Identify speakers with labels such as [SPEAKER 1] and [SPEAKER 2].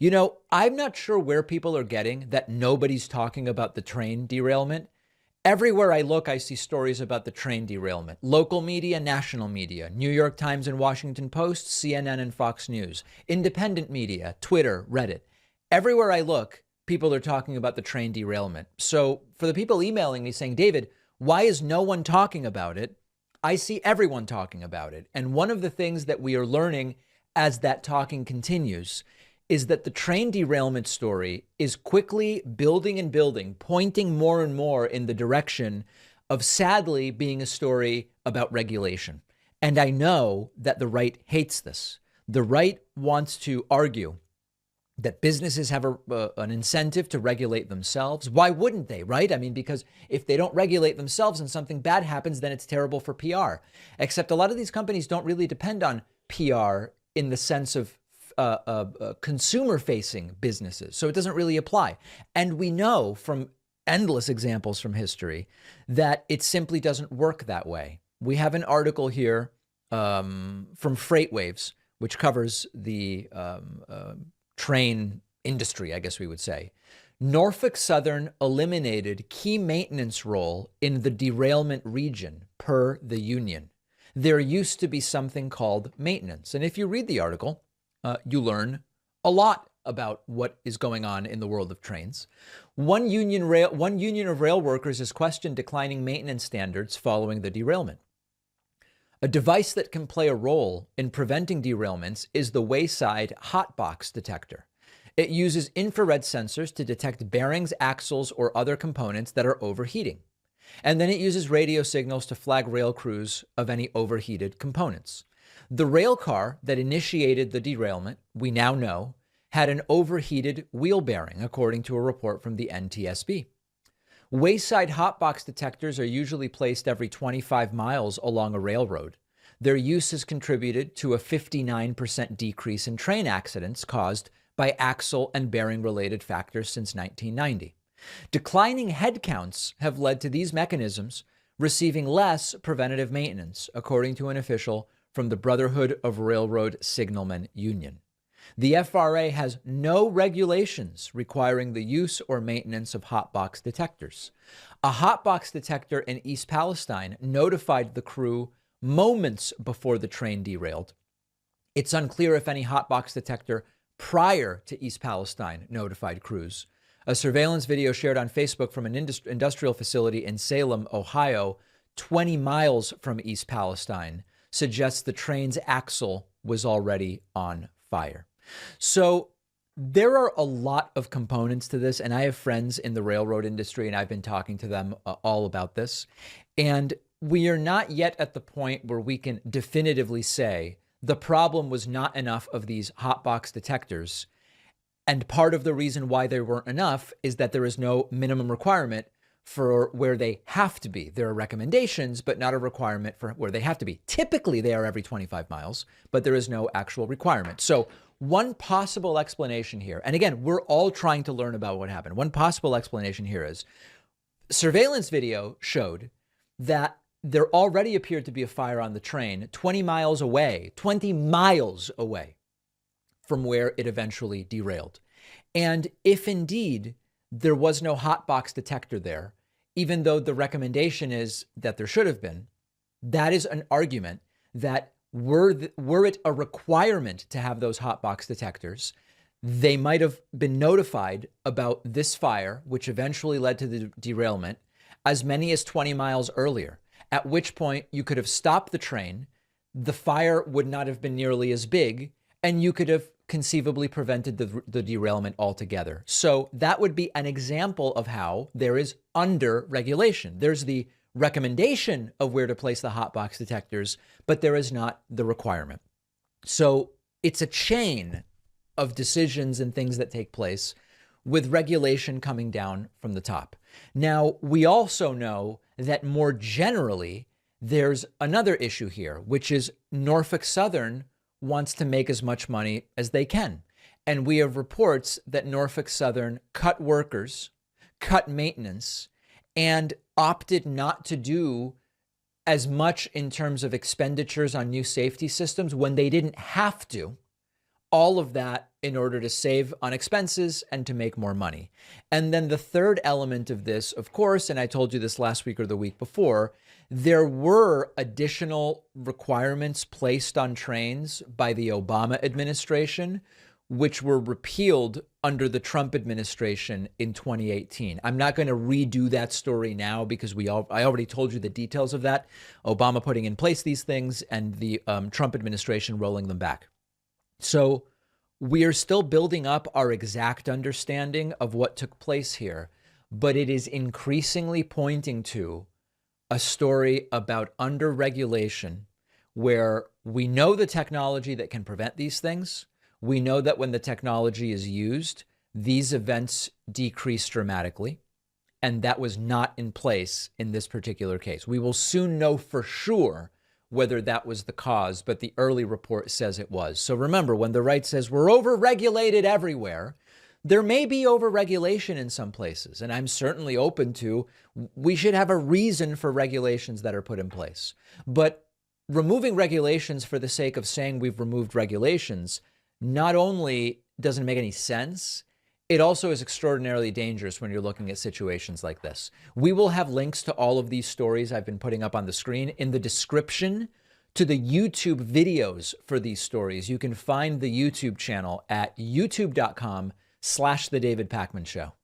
[SPEAKER 1] You know, I'm not sure where people are getting that nobody's talking about the train derailment. Everywhere I look, I see stories about the train derailment. Local media, national media, New York Times and Washington Post, CNN and Fox News, independent media, Twitter, Reddit. Everywhere I look, people are talking about the train derailment. So for the people emailing me saying, David, why is no one talking about it? I see everyone talking about it. And one of the things that we are learning as that talking continues is that the train derailment story is quickly building and building, pointing more and more in the direction of sadly being a story about regulation. And I know that the right hates this. The right wants to argue that businesses have an incentive to regulate themselves. Why wouldn't they, right? I mean, because if they don't regulate themselves and something bad happens, then it's terrible for PR. Except a lot of these companies don't really depend on PR in the sense of consumer-facing businesses. So it doesn't really apply. And we know from endless examples from history that it simply doesn't work that way. We have an article here from FreightWaves, which covers the train industry, I guess we would say. Norfolk Southern eliminated key maintenance role in the derailment region per the union. There used to be something called maintenance. And if you read the article, you learn a lot about what is going on in the world of trains. One union of rail workers has questioned declining maintenance standards following the derailment. A device that can play a role in preventing derailments is the wayside hotbox detector. It uses infrared sensors to detect bearings, axles, or other components that are overheating. And then it uses radio signals to flag rail crews of any overheated components. The rail car that initiated the derailment, we now know, had an overheated wheel bearing, according to a report from the NTSB. Wayside hotbox detectors are usually placed every 25 miles along a railroad. Their use has contributed to a 59% decrease in train accidents caused by axle and bearing-related factors since 1990. Declining headcounts have led to these mechanisms receiving less preventative maintenance, according to an official from the Brotherhood of Railroad Signalmen Union. The FRA has no regulations requiring the use or maintenance of hotbox detectors. A hotbox detector in East Palestine notified the crew moments before the train derailed. It's unclear if any hotbox detector prior to East Palestine notified crews. A surveillance video shared on Facebook from an industrial facility in Salem, Ohio, 20 miles from East Palestine, suggests the train's axle was already on fire. So there are a lot of components to this, and I have friends in the railroad industry, and I've been talking to them all about this. And we are not yet at the point where we can definitively say the problem was not enough of these hotbox detectors. And part of the reason why there weren't enough is that there is no minimum requirement for where they have to be. There are recommendations, but not a requirement for where they have to be. Typically, they are every 25 miles, but there is no actual requirement. So one possible explanation here, and again, we're all trying to learn about what happened. One possible explanation here is surveillance video showed that there already appeared to be a fire on the train 20 miles away from where it eventually derailed. And if indeed there was no hotbox detector there, even though the recommendation is that there should have been, that is an argument that were it a requirement to have those hotbox detectors, they might have been notified about this fire, which eventually led to the derailment, as many as 20 miles earlier, at which point you could have stopped the train, the fire would not have been nearly as big, and you could have conceivably prevented the derailment altogether. So that would be an example of how there is under regulation. There's the recommendation of where to place the hotbox detectors, but there is not the requirement. So it's a chain of decisions and things that take place with regulation coming down from the top. Now, we also know that more generally, there's another issue here, which is Norfolk Southern wants to make as much money as they can. And we have reports that Norfolk Southern cut workers, cut maintenance, and opted not to do as much in terms of expenditures on new safety systems when they didn't have to all of that in order to save on expenses and to make more money. And then the third element of this, of course, and I told you this last week or the week before, there were additional requirements placed on trains by the Obama administration, which were repealed under the Trump administration in 2018. I'm not going to redo that story now because I already told you the details of that. Obama putting in place these things and the Trump administration rolling them back. So we are still building up our exact understanding of what took place here, but it is increasingly pointing to a story about under-regulation where we know the technology that can prevent these things. We know that when the technology is used, these events decrease dramatically, and that was not in place in this particular case. We will soon know for sure whether that was the cause, but the early report says it was. So remember, when the right says we're over-regulated everywhere, there may be over-regulation in some places, and I'm certainly open to, we should have a reason for regulations that are put in place. But removing regulations for the sake of saying we've removed regulations not only doesn't make any sense, it also is extraordinarily dangerous when you're looking at situations like this. We will have links to all of these stories I've been putting up on the screen in the description to the YouTube videos for these stories. You can find the YouTube channel at youtube.com/The David Pakman Show.